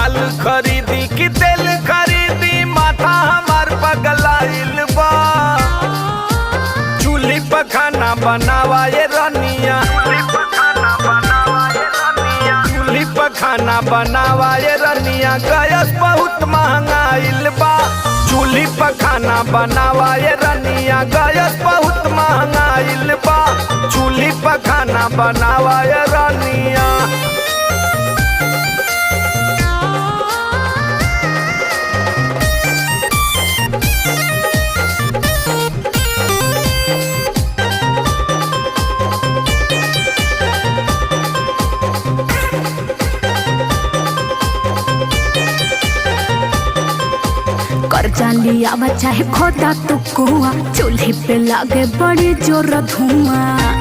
दाल खरीदी कि तेल खरीदी, माथा हमार पगलाइल बा। चूल्ही पर खाना बनावा ये रनिया, चूल्ही पर खाना बनावा ये रनिया, गैस बहुत महंगाइल बा। चूल्ही पर खाना बनावा ये रनिया, गैस बहुत महंगाइल बा। चूल्ही पर खाना बनावा ये रनिया। कर्जा लिया चाहे खोदा तो कुआ, चूल्हे पे लागे बड़ी जोर धुआं।